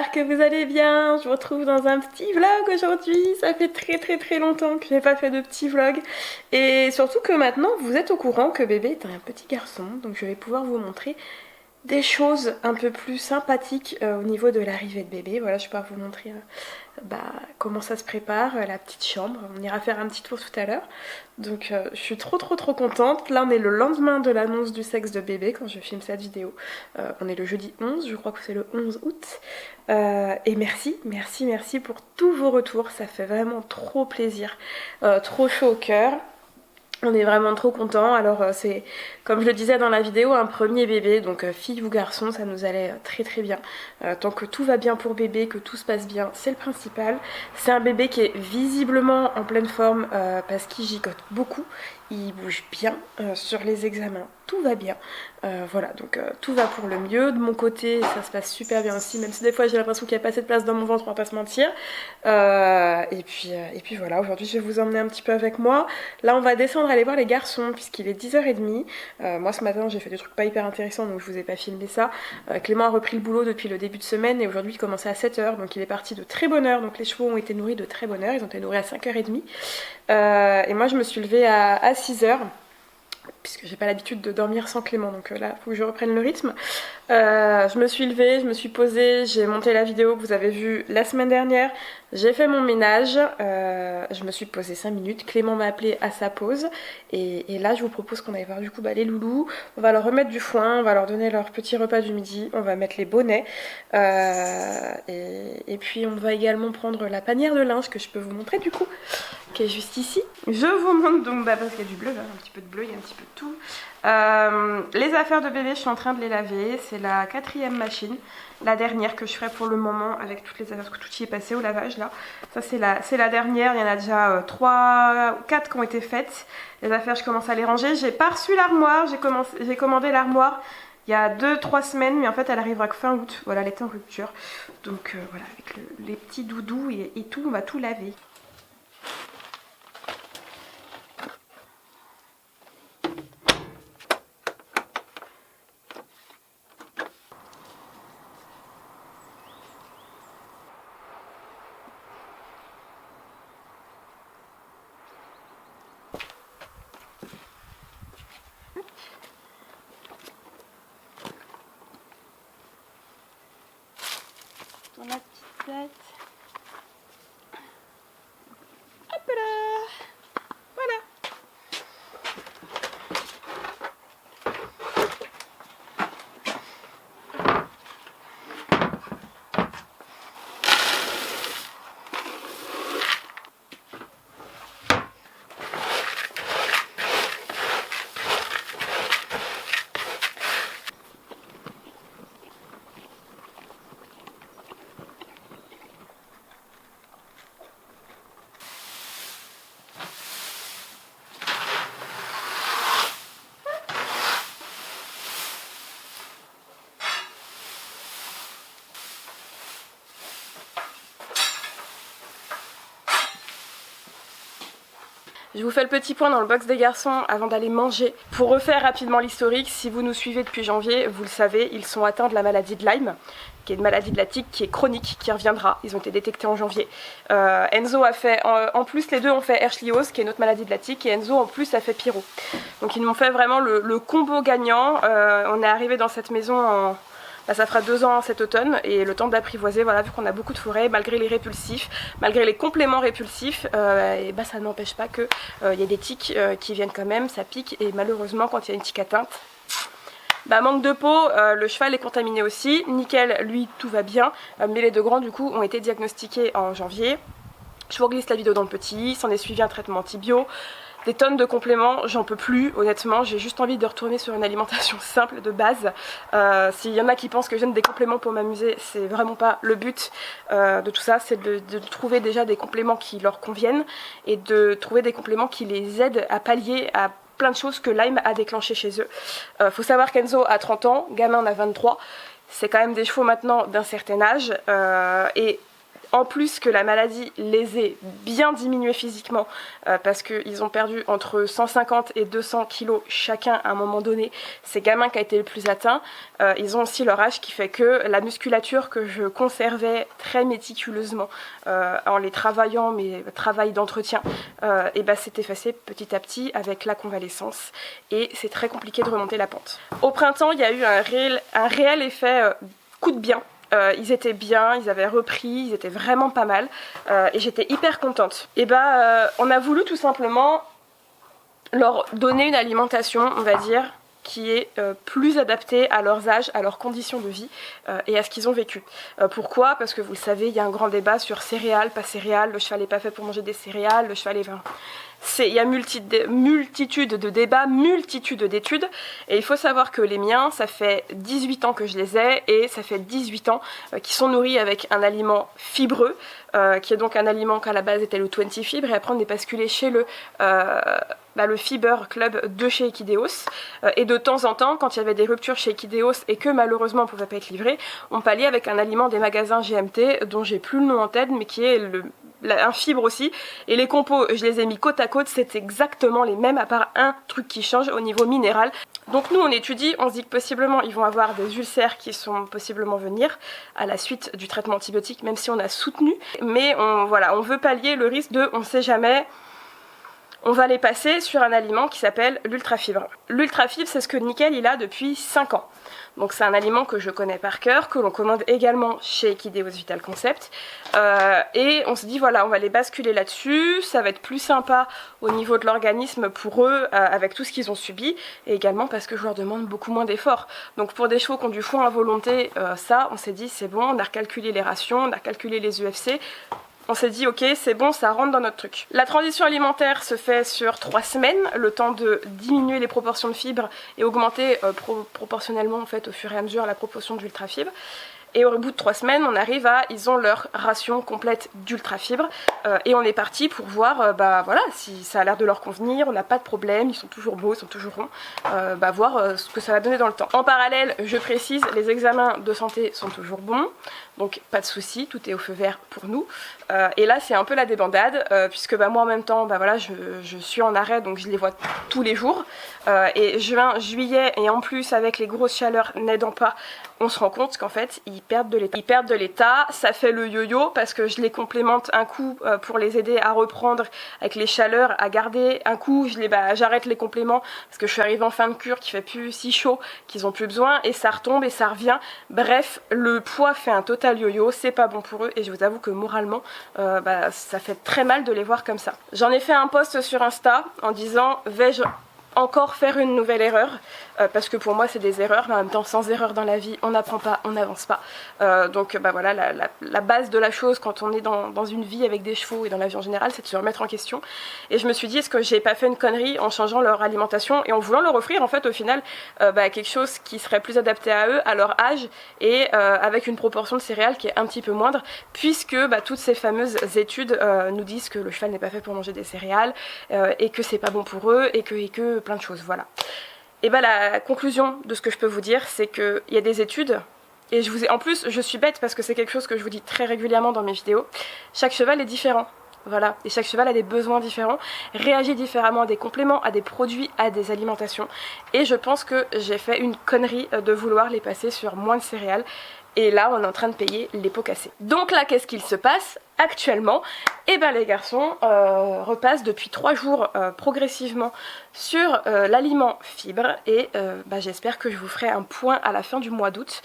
j'espère que vous allez bien. Je vous retrouve dans un petit vlog aujourd'hui. Ça fait très longtemps que j'ai pas fait de petit vlog. Et surtout que maintenant vous êtes au courant que bébé est un petit garçon. Donc je vais pouvoir vous montrer des choses un peu plus sympathiques au niveau de l'arrivée de bébé. Voilà, je vais pouvoir vous montrer comment ça se prépare, la petite chambre. On ira faire un petit tour tout à l'heure. Donc je suis trop contente. Là on est le lendemain de l'annonce du sexe de bébé quand je filme cette vidéo. On est le jeudi 11, je crois que c'est le 11 août. Et merci pour tous vos retours. Ça fait vraiment trop plaisir, trop chaud au cœur. On est vraiment trop contents. Alors c'est, comme je le disais dans la vidéo, un premier bébé, donc fille ou garçon, ça nous allait très bien. Tant que tout va bien pour bébé, que tout se passe bien, c'est le principal. C'est un bébé qui est visiblement en pleine forme parce qu'il gigote beaucoup. Il bouge bien sur les examens, tout va bien. Voilà, donc tout va pour le mieux. De mon côté, ça se passe super bien aussi, même si des fois j'ai l'impression qu'il n'y a pas assez de place dans mon ventre, on va pas se mentir. Et puis voilà, aujourd'hui je vais vous emmener un petit peu avec moi. Là on va descendre aller voir les garçons puisqu'il est 10h30. Moi ce matin j'ai fait des trucs pas hyper intéressants donc je vous ai pas filmé ça. Clément a repris le boulot depuis le début de semaine et aujourd'hui il commençait à 7h, donc il est parti de très bonne heure. Donc les chevaux ont été nourris de très bonne heure, ils ont été nourris à 5h30. Et moi je me suis levée à 6h puisque j'ai pas l'habitude de dormir sans Clément, donc là il faut que je reprenne le rythme. Je me suis levée, je me suis posée, j'ai monté la vidéo que vous avez vue la semaine dernière, j'ai fait mon ménage, je me suis posée 5 minutes, Clément m'a appelé à sa pause et là je vous propose qu'on aille voir du coup les loulous. On va leur remettre du foin, on va leur donner leur petit repas du midi, on va mettre les bonnets et puis on va également prendre la panière de linge que je peux vous montrer du coup, qui est juste ici. Je vous montre donc, parce qu'il y a du bleu là, un petit peu de bleu, il y a un petit peu de tout. Les affaires de bébé, je suis en train de les laver. C'est la 4e machine, la dernière que je ferai pour le moment avec toutes les affaires, parce que tout y est passé au lavage là. Ça c'est la dernière, il y en a déjà 3 ou 4 qui ont été faites. Les affaires, je commence à les ranger. J'ai pas reçu l'armoire, j'ai commandé l'armoire il y a 2-3 semaines, mais en fait elle arrivera que fin août. Voilà, elle était en rupture. Donc voilà, avec les petits doudous et tout, on va tout laver. Dans la petite tête. Hop là. Voilà. Je vous fais le petit point dans le box des garçons avant d'aller manger. Pour refaire rapidement l'historique, si vous nous suivez depuis janvier, vous le savez, ils sont atteints de la maladie de Lyme, qui est une maladie de la tique qui est chronique, qui reviendra. Ils ont été détectés en janvier. Enzo a fait, en plus les deux ont fait Ehrlichios, qui est une autre maladie de la tique, et Enzo en plus a fait Pyro. Donc ils m'ont fait vraiment le combo gagnant. On est arrivé dans cette maison en... ça fera 2 ans cet automne et le temps d'apprivoiser, voilà, vu qu'on a beaucoup de forêts, malgré les répulsifs, malgré les compléments répulsifs, ça n'empêche pas qu'il y a des tiques qui viennent quand même, ça pique et malheureusement quand il y a une tique atteinte, manque de peau, le cheval est contaminé aussi, nickel, lui tout va bien, mais les 2 grands du coup ont été diagnostiqués en janvier. Je vous glisse la vidéo dans le petit, s'en est suivi un traitement antibio. Des tonnes de compléments, j'en peux plus honnêtement, j'ai juste envie de retourner sur une alimentation simple de base. S'il y en a qui pensent que je donne des compléments pour m'amuser, c'est vraiment pas le but de tout ça, c'est de trouver déjà des compléments qui leur conviennent et de trouver des compléments qui les aident à pallier à plein de choses que Lyme a déclenché chez eux. Faut savoir qu'Enzo a 30 ans, Gamin a 23, c'est quand même des chevaux maintenant d'un certain âge et en plus que la maladie les ait bien diminués physiquement, parce qu'ils ont perdu entre 150 et 200 kilos chacun à un moment donné, ces gamins qui a été le plus atteint, ils ont aussi leur âge qui fait que la musculature que je conservais très méticuleusement en les travaillant, mes travail d'entretien, et ben s'est effacé petit à petit avec la convalescence, et c'est très compliqué de remonter la pente. Au printemps, il y a eu un réel effet coup de bien. Ils étaient bien, ils avaient repris, ils étaient vraiment pas mal, et j'étais hyper contente. Et on a voulu tout simplement leur donner une alimentation, on va dire, qui est plus adaptée à leurs âges, à leurs conditions de vie et à ce qu'ils ont vécu. Pourquoi ? Parce que vous le savez, il y a un grand débat sur céréales, pas céréales, le cheval n'est pas fait pour manger des céréales, le cheval est... Il y a multitude de débats, multitude d'études, et il faut savoir que les miens, ça fait 18 ans que je les ai, et ça fait 18 ans qu'ils sont nourris avec un aliment fibreux, qui est donc un aliment qu'à la base était le 20 Fibre, et après on est basculé chez le Fiber Club de chez Equideos, et de temps en temps, quand il y avait des ruptures chez Equideos et que malheureusement on ne pouvait pas être livré, on palliait avec un aliment des magasins GMT, dont j'ai plus le nom en tête, mais qui est un fibre aussi, et les compos je les ai mis côte à côte, c'est exactement les mêmes à part un truc qui change au niveau minéral. Donc nous on étudie, on se dit que possiblement ils vont avoir des ulcères qui sont possiblement venir à la suite du traitement antibiotique, même si on a soutenu, mais on veut pallier le risque de on sait jamais. On va les passer sur un aliment qui s'appelle l'ultrafibre. L'ultrafibre, c'est ce que Nickel il a depuis 5 ans. Donc c'est un aliment que je connais par cœur, que l'on commande également chez Equideos Vital Concept. Et on se dit voilà, on va les basculer là-dessus, ça va être plus sympa au niveau de l'organisme pour eux, avec tout ce qu'ils ont subi, et également parce que je leur demande beaucoup moins d'efforts. Donc pour des chevaux qui ont du foin à volonté, on s'est dit c'est bon, on a recalculé les rations, on a recalculé les UFC, on s'est dit ok c'est bon, ça rentre dans notre truc. La transition alimentaire se fait sur 3 semaines, le temps de diminuer les proportions de fibres et augmenter proportionnellement en fait au fur et à mesure la proportion d'ultrafibre. Et au bout de 3 semaines, on arrive ils ont leur ration complète d'ultrafibre, et on est parti pour voir voilà, si ça a l'air de leur convenir, on n'a pas de problème, ils sont toujours beaux, ils sont toujours ronds, voir ce que ça va donner dans le temps. En parallèle, je précise, les examens de santé sont toujours bons, donc pas de souci, tout est au feu vert pour nous. Et là c'est un peu la débandade, puisque moi en même temps voilà, je suis en arrêt, donc je les vois tous les jours, et juin, juillet, et en plus avec les grosses chaleurs n'aidant pas, on se rend compte qu'en fait ils perdent de l'état. Ça fait le yo-yo parce que je les complémente un coup pour les aider à reprendre avec les chaleurs, à garder un coup, j'arrête les compléments parce que je suis arrivée en fin de cure, qu'il fait plus si chaud, qu'ils ont plus besoin, et ça retombe et ça revient. Bref, le poids fait un total yo-yo, c'est pas bon pour eux, et je vous avoue que moralement ça fait très mal de les voir comme ça. J'en ai fait un post sur Insta en disant vais-je encore faire une nouvelle erreur, parce que pour moi c'est des erreurs, mais en même temps sans erreur dans la vie on n'apprend pas, on n'avance pas, donc voilà, la base de la chose quand on est dans une vie avec des chevaux et dans la vie en général, c'est de se remettre en question. Et je me suis dit, est-ce que j'ai pas fait une connerie en changeant leur alimentation et en voulant leur offrir en fait au final quelque chose qui serait plus adapté à eux, à leur âge, et avec une proportion de céréales qui est un petit peu moindre, puisque toutes ces fameuses études nous disent que le cheval n'est pas fait pour manger des céréales, et que c'est pas bon pour eux, et que plein de choses, voilà. Et la conclusion de ce que je peux vous dire, c'est qu'il y a des études, et en plus je suis bête parce que c'est quelque chose que je vous dis très régulièrement dans mes vidéos, chaque cheval est différent, voilà, et chaque cheval a des besoins différents, réagit différemment à des compléments, à des produits, à des alimentations, et je pense que j'ai fait une connerie de vouloir les passer sur moins de céréales. Et là, on est en train de payer les pots cassés. Donc là, qu'est-ce qu'il se passe actuellement? Les garçons repassent depuis 3 jours progressivement sur l'aliment fibre. Et j'espère que je vous ferai un point à la fin du mois d'août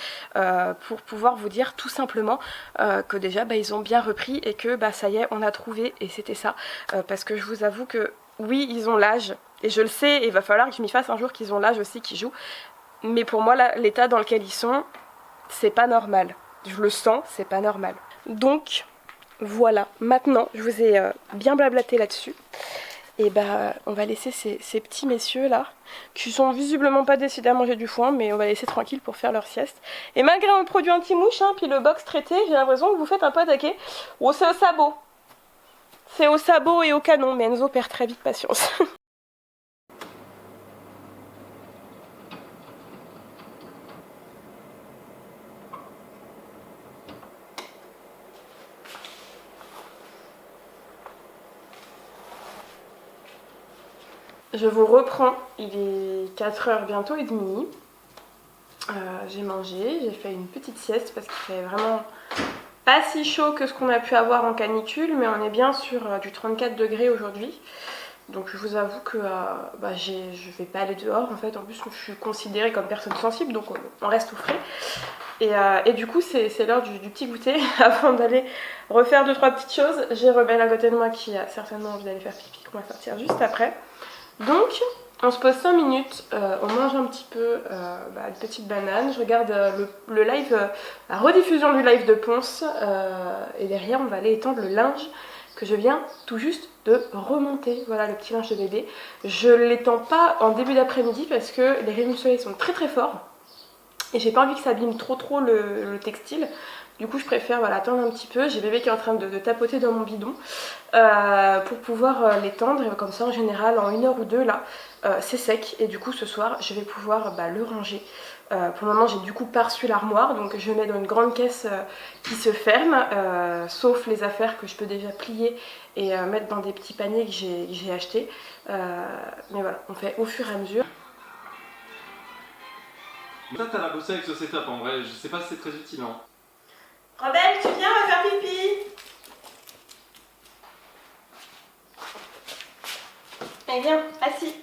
pour pouvoir vous dire tout simplement que déjà, ils ont bien repris et que ça y est, on a trouvé. Et c'était ça. Parce que je vous avoue que oui, ils ont l'âge. Et je le sais, et il va falloir que je m'y fasse un jour qu'ils ont l'âge aussi, qu'ils jouent. Mais pour moi, l'état dans lequel ils sont, c'est pas normal, je le sens, c'est pas normal. Donc voilà, maintenant je vous ai bien blablaté là-dessus. Et on va laisser ces petits messieurs là, qui sont visiblement pas décidés à manger du foin, mais on va laisser tranquille pour faire leur sieste. Et malgré un produit anti-mouche, puis le box traité, j'ai l'impression que vous faites un peu attaquer. Oh, c'est au sabot. C'est au sabot et au canon, mais Enzo perd très vite patience. je vous reprends, il est 4h bientôt et demi. J'ai mangé, j'ai fait une petite sieste parce qu'il fait vraiment pas si chaud que ce qu'on a pu avoir en canicule, mais on est bien sur du 34 degrés aujourd'hui. Donc je vous avoue que je vais pas aller dehors en fait, en plus je suis considérée comme personne sensible, donc on reste au frais. Et du coup c'est l'heure du petit goûter. Avant d'aller refaire 2-3 petites choses, j'ai Rebelle à côté de moi qui a certainement envie d'aller faire pipi, qu'on va sortir juste après. Donc on se pose 5 minutes, on mange un petit peu une petite banane, je regarde le live, la rediffusion du live de Ponce, et derrière on va aller étendre le linge que je viens tout juste de remonter. Voilà le petit linge de bébé. Je l'étends pas en début d'après-midi parce que les rayons de soleil sont très très forts et j'ai pas envie que ça abîme trop le textile. Du coup je préfère attendre un petit peu. J'ai bébé qui est en train de tapoter dans mon bidon pour pouvoir l'étendre, et comme ça en général en 1 heure ou 2 là c'est sec, et du coup ce soir je vais pouvoir le ranger. Pour le moment j'ai du coup pas reçu l'armoire, donc je mets dans une grande caisse qui se ferme, sauf les affaires que je peux déjà plier et mettre dans des petits paniers que j'ai achetés. Mais voilà, on fait au fur et à mesure. Ça t'as la bossé avec ce setup en vrai, je sais pas si c'est très utile hein. Rebelle, tu viens, on va faire pipi. Allez viens, assis.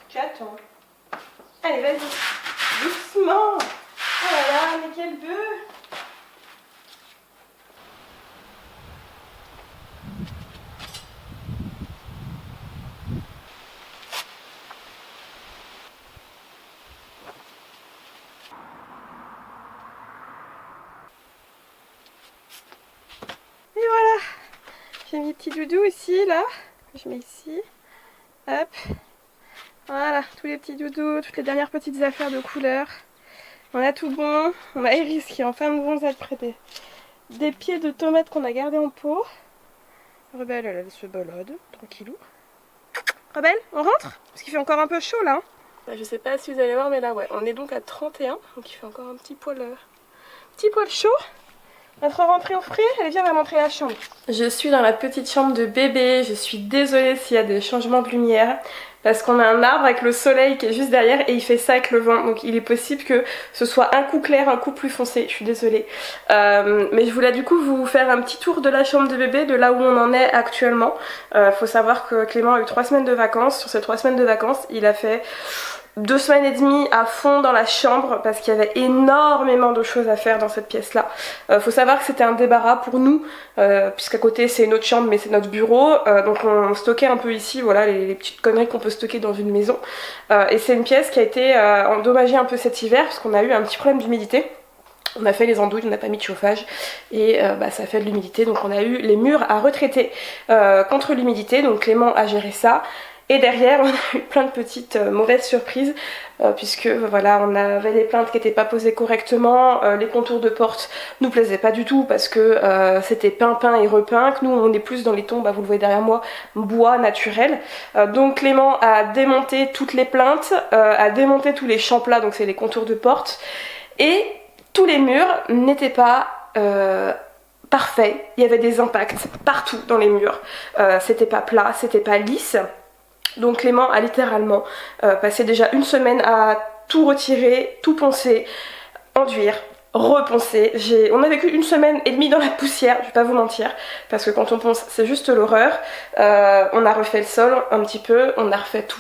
Tu attends. Allez vas-y. Doucement. Oh là là, mais quel bœuf. Et voilà. J'ai mis petit doudou ici, là. Je mets ici. Hop. Voilà, tous les petits doudous, toutes les dernières petites affaires de couleur. On a tout bon. On a Iris qui est en fin de bronzette près des pieds de tomates qu'on a gardés en pot. Rebelle, elle se balade, tranquillou. Rebelle, on rentre? Parce qu'il fait encore un peu chaud là. Je sais pas si vous allez voir, mais là, ouais, on est donc à 31, donc il fait encore un petit poil chaud. Notre rentrée au frais, elle vient de montrer la chambre. Je suis dans la petite chambre de bébé, je suis désolée s'il y a des changements de lumière, parce qu'on a un arbre avec le soleil qui est juste derrière et il fait ça avec le vent, donc il est possible que ce soit un coup clair, un coup plus foncé, je suis désolée. Mais je voulais du coup vous faire un petit tour de la chambre de bébé, de là où on en est actuellement. Faut savoir que Clément a eu 3 semaines de vacances. Sur ces 3 semaines de vacances, il a fait 2 semaines et demie à fond dans la chambre parce qu'il y avait énormément de choses à faire dans cette pièce là. Faut savoir que c'était un débarras pour nous, puisqu'à côté c'est une autre chambre mais c'est notre bureau, donc on stockait un peu ici, voilà les petites conneries qu'on peut stocker dans une maison, et c'est une pièce qui a été endommagée un peu cet hiver parce qu'on a eu un petit problème d'humidité. On a fait les andouilles, on n'a pas mis de chauffage et ça fait de l'humidité, donc on a eu les murs à retraiter contre l'humidité, donc Clément a géré ça. Et derrière on a eu plein de petites mauvaises surprises, puisque voilà, on avait des plaintes qui n'étaient pas posées correctement, les contours de porte nous plaisaient pas du tout parce que c'était peint et repeint, que nous on est plus dans les tons, vous le voyez derrière moi, bois naturel. Donc Clément a démonté toutes les plaintes, a démonté tous les champs plats, donc c'est les contours de porte, et tous les murs n'étaient pas parfaits, il y avait des impacts partout dans les murs, c'était pas plat, c'était pas lisse. Donc Clément a littéralement passé déjà 1 semaine à tout retirer, tout poncer, enduire, reponcer. On a vécu 1 semaine et demie dans la poussière, je vais pas vous mentir, parce que quand on ponce c'est juste l'horreur. On a refait le sol un petit peu, on a refait tout.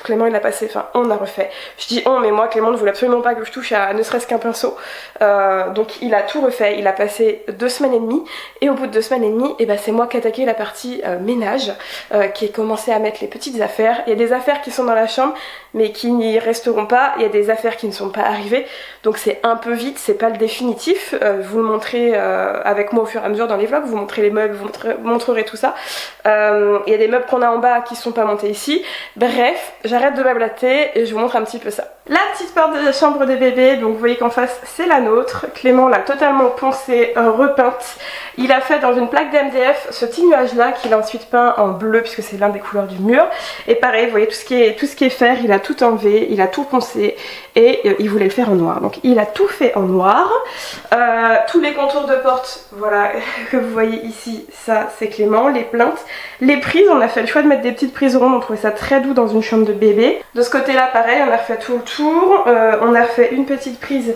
Clément il a passé, on a refait. Je dis on, mais moi Clément ne voulait absolument pas que je touche à ne serait-ce qu'un pinceau. Donc il a tout refait, il a passé 2 semaines et demie, et au bout de 2 semaines et demie, c'est moi qui ai attaqué la partie ménage, qui ai commencé à mettre les petites affaires. Il y a des affaires qui sont dans la chambre, mais qui n'y resteront pas, il y a des affaires qui ne sont pas arrivées, donc c'est un peu vite, c'est pas le définitif. Vous le montrez avec moi au fur et à mesure dans les vlogs, vous montrez les meubles, vous montrerez tout ça. Il y a des meubles qu'on a en bas qui sont pas montés ici, bref. Bref, j'arrête de m'ablater et je vous montre un petit peu ça. La petite porte de la chambre de bébé, donc vous voyez qu'en face c'est la nôtre. Clément l'a totalement poncée, repeinte. Il a fait dans une plaque d'MDF ce petit nuage là qu'il a ensuite peint en bleu puisque c'est l'un des couleurs du mur. Et pareil, vous voyez tout ce qui est fer, il a tout enlevé, il a tout poncé et il voulait le faire en noir. Donc il a tout fait en noir. Tous les contours de porte, voilà, que vous voyez ici, ça c'est Clément. Les plaintes, les prises, on a fait le choix de mettre des petites prises rondes, on trouvait ça très doux dans une chambre de bébé. De ce côté là pareil, on a refait tout le tour, on a refait une petite prise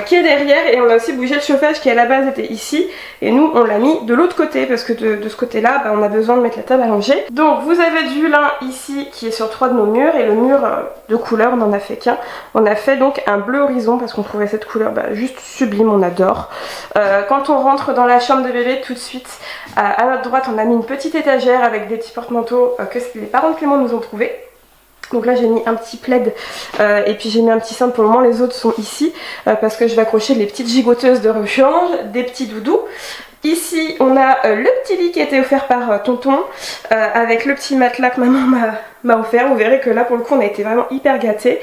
qui est derrière et on a aussi bougé le chauffage qui à la base était ici et nous on l'a mis de l'autre côté parce que de ce côté là on a besoin de mettre la table à langer. Donc vous avez du lin ici qui est sur 3 de nos murs et le mur de couleur on n'en a fait qu'un. On a fait donc un bleu horizon parce qu'on trouvait cette couleur juste sublime, on adore. Quand on rentre dans la chambre de bébé tout de suite à notre droite on a mis une petite étagère avec des petits porte-manteaux que les parents de Clément nous ont trouvés. Donc là j'ai mis un petit plaid et puis j'ai mis un petit cintre, pour le moment les autres sont ici parce que je vais accrocher les petites gigoteuses de rechange, des petits doudous. Ici on a le petit lit qui a été offert par tonton avec le petit matelas que maman m'a offert. Vous verrez que là pour le coup on a été vraiment hyper gâtés.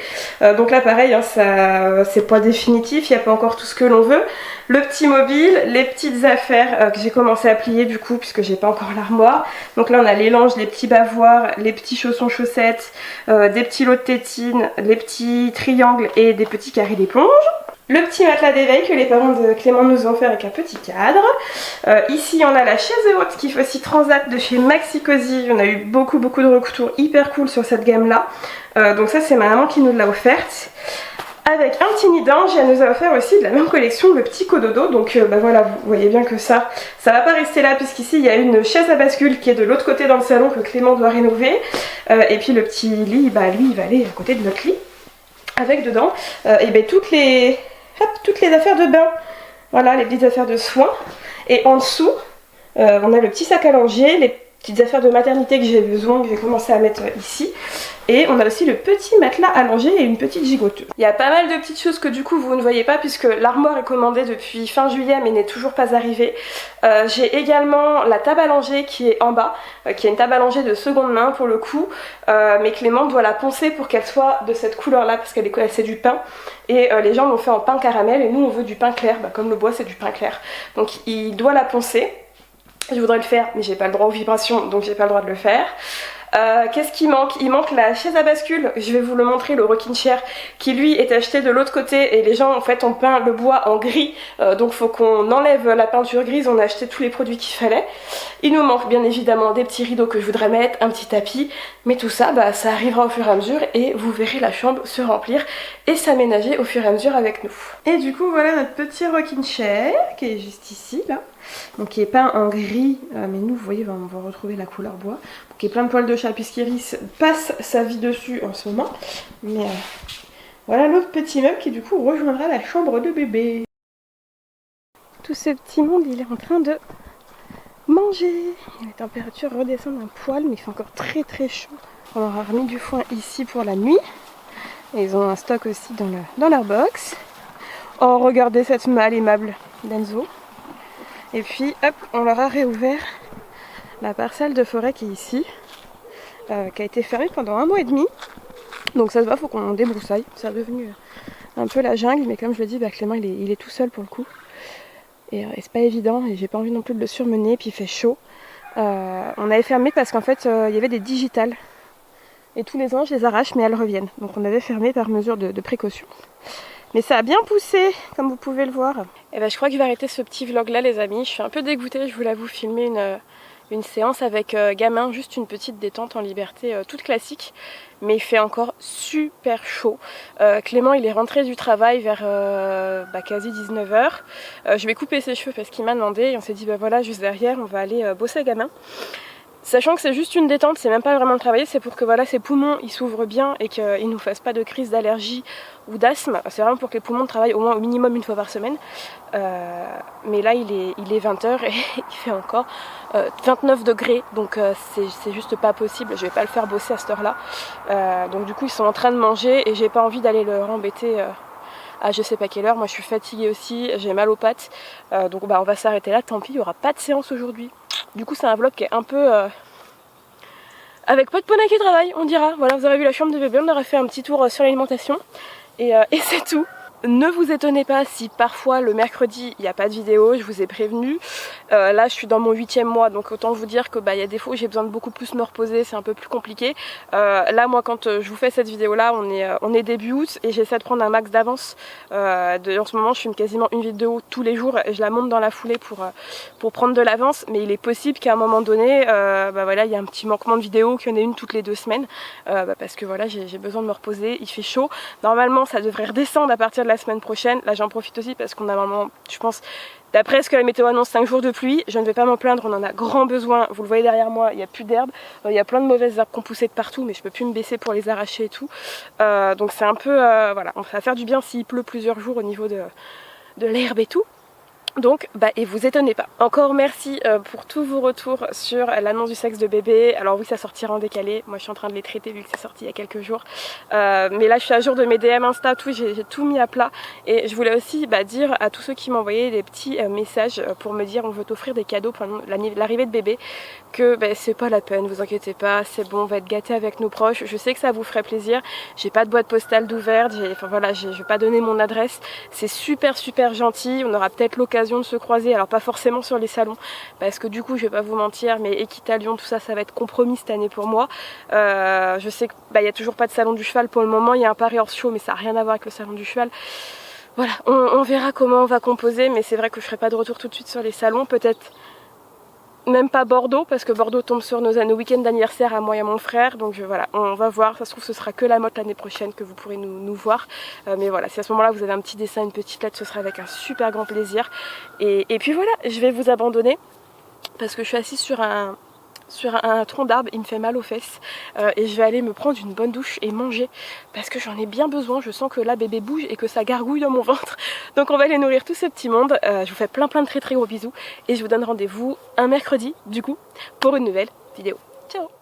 Donc là pareil hein, c'est pas définitif, il n'y a pas encore tout ce que l'on veut. Le petit mobile, les petites affaires que j'ai commencé à plier du coup puisque j'ai pas encore l'armoire. Donc là on a les langes, les petits bavoirs, les petits chaussons chaussettes, des petits lots de tétines, les petits triangles et des petits carrés d'éponge. Le petit matelas d'éveil que les parents de Clément nous ont offert avec un petit cadre. Ici on a la chaise haute qui fait aussi transat de chez Maxi Cosi. On a eu beaucoup de retours hyper cool sur cette gamme là. Donc ça c'est ma maman qui nous l'a offerte. Avec un petit nid d'ange, elle nous a offert aussi de la même collection le petit cododo. Donc voilà, vous voyez bien que ça va pas rester là puisqu'ici il y a une chaise à bascule qui est de l'autre côté dans le salon que Clément doit rénover. Et puis le petit lit, lui il va aller à côté de notre lit. Avec dedans toutes les affaires de bain, voilà les petites affaires de soins. Et en dessous on a le petit sac à langer, les petites affaires de maternité que j'ai besoin, que j'ai commencé à mettre ici. Et on a aussi le petit matelas allongé et une petite gigoteuse. Il y a pas mal de petites choses que du coup vous ne voyez pas puisque l'armoire est commandée depuis fin juillet mais n'est toujours pas arrivée. J'ai également la table à langer qui est en bas, qui est une table à langer de seconde main pour le coup. Mais Clément doit la poncer pour qu'elle soit de cette couleur là parce qu'elle c'est du pain. Et les gens l'ont fait en pain caramel et nous on veut du pain clair, comme le bois c'est du pain clair. Donc il doit la poncer. Je voudrais le faire mais j'ai pas le droit aux vibrations donc j'ai pas le droit de le faire. Qu'est-ce qui manque? Il manque la chaise à bascule, je vais vous le montrer, le rocking chair qui lui est acheté de l'autre côté et les gens en fait ont peint le bois en gris donc faut qu'on enlève la peinture grise, on a acheté tous les produits qu'il fallait. Il nous manque bien évidemment des petits rideaux que je voudrais mettre, un petit tapis, mais tout ça ça arrivera au fur et à mesure et vous verrez la chambre se remplir et s'aménager au fur et à mesure avec nous. Et du coup voilà notre petit rocking chair qui est juste ici là. Donc qui est peint en gris, mais nous vous voyez on va retrouver la couleur bois, donc qui est plein de poils de chat puisqu'Iris passe sa vie dessus en ce moment. Mais voilà l'autre petit meuble qui du coup rejoindra la chambre de bébé. Tout ce petit monde il est en train de manger. Les températures redescendent un poil mais il fait encore très chaud. On leur a remis du foin ici pour la nuit. Et ils ont un stock aussi dans leur box. Oh regardez cette malle aimable d'Enzo. Et puis hop, on leur a réouvert la parcelle de forêt qui est ici, qui a été fermée pendant 1 mois et demi. Donc ça se voit, faut qu'on débroussaille. C'est devenu un peu la jungle, mais comme je le dis, Clément il est tout seul pour le coup. Et c'est pas évident, et j'ai pas envie non plus de le surmener, puis il fait chaud. On avait fermé parce qu'en fait il y avait des digitales. Et tous les ans je les arrache, mais elles reviennent. Donc on avait fermé par mesure de précaution. Mais ça a bien poussé, comme vous pouvez le voir. Et je crois que je vais arrêter ce petit vlog là les amis. Je suis un peu dégoûtée, je vous l'avoue, filmer une séance avec gamin, juste une petite détente en liberté toute classique. Mais il fait encore super chaud. Clément il est rentré du travail vers quasi 19h. Je vais couper ses cheveux parce qu'il m'a demandé et on s'est dit voilà juste derrière on va aller bosser gamin. Sachant que c'est juste une détente, c'est même pas vraiment le travailler, c'est pour que ses poumons ils s'ouvrent bien et qu'ils nous fassent pas de crise d'allergie ou d'asthme. C'est vraiment pour que les poumons travaillent au minimum une fois par semaine. Mais là il est 20h et il fait encore 29 degrés, donc c'est juste pas possible, je vais pas le faire bosser à cette heure là. Donc du coup ils sont en train de manger et j'ai pas envie d'aller leur embêter à je sais pas quelle heure. Moi je suis fatiguée aussi, j'ai mal aux pattes, donc on va s'arrêter là, tant pis, il y aura pas de séance aujourd'hui. Du coup c'est un vlog qui est un peu avec pas de poney qui travaille, on dira. Voilà, vous aurez vu la chambre de bébé, on aura fait un petit tour sur l'alimentation et c'est tout. Ne vous étonnez pas si parfois le mercredi il n'y a pas de vidéo, je vous ai prévenu. Là je suis dans mon 8e mois, donc autant vous dire que y a des fois où j'ai besoin de beaucoup plus me reposer, c'est un peu plus compliqué. Là moi quand je vous fais cette vidéo là, on est début août et j'essaie de prendre un max d'avance. En ce moment je filme quasiment une vidéo tous les jours et je la monte dans la foulée pour prendre de l'avance, mais il est possible qu'à un moment donné voilà, il y a un petit manquement de vidéo, qu'il y en ait une toutes les 2 semaines parce que voilà, j'ai besoin de me reposer, il fait chaud. Normalement ça devrait redescendre à partir de la semaine prochaine. Là j'en profite aussi parce qu'on a vraiment, je pense, d'après ce que la météo annonce, 5 jours de pluie. Je ne vais pas m'en plaindre, on en a grand besoin. Vous le voyez derrière moi, il n'y a plus d'herbe, il y a plein de mauvaises herbes qui ont poussé de partout, mais je peux plus me baisser pour les arracher et tout. Donc c'est un peu, voilà, on va faire du bien s'il pleut plusieurs jours au niveau de l'herbe et tout. Donc, et vous étonnez pas. Encore merci pour tous vos retours sur l'annonce du sexe de bébé. Alors oui, ça sortira en décalé. Moi, je suis en train de les traiter vu que c'est sorti il y a quelques jours. Mais là, je suis à jour de mes DM Insta, tout. J'ai tout mis à plat. Et je voulais aussi dire à tous ceux qui m'envoyaient des petits messages pour me dire on veut t'offrir des cadeaux pendant l'arrivée de bébé, que c'est pas la peine, vous inquiétez pas, c'est bon, on va être gâtés avec nos proches. Je sais que ça vous ferait plaisir. J'ai pas de boîte postale d'ouverte. Enfin voilà, je vais pas donner mon adresse. C'est super gentil. On aura peut-être l'occasion de se croiser, alors pas forcément sur les salons parce que du coup je vais pas vous mentir, mais Equita Lyon, tout ça, ça va être compromis cette année pour moi. Je sais qu'il y a toujours pas de salon du cheval pour le moment, il y a un Paris hors show mais ça n'a rien à voir avec le salon du cheval. Voilà, on verra comment on va composer, mais c'est vrai que je ferai pas de retour tout de suite sur les salons, peut-être même pas Bordeaux, parce que Bordeaux tombe sur nos week-ends d'anniversaire à moi et à mon frère, donc voilà, on va voir, ça se trouve ce sera que la motte l'année prochaine que vous pourrez nous voir, mais voilà, si à ce moment là vous avez un petit dessin, une petite lettre, ce sera avec un super grand plaisir, et puis voilà, je vais vous abandonner, parce que je suis assise sur un tronc d'arbre, il me fait mal aux fesses et je vais aller me prendre une bonne douche et manger parce que j'en ai bien besoin. Je sens que là bébé bouge et que ça gargouille dans mon ventre, donc on va aller nourrir tout ce petit monde. Je vous fais plein de très gros bisous et je vous donne rendez-vous un mercredi du coup pour une nouvelle vidéo. Ciao.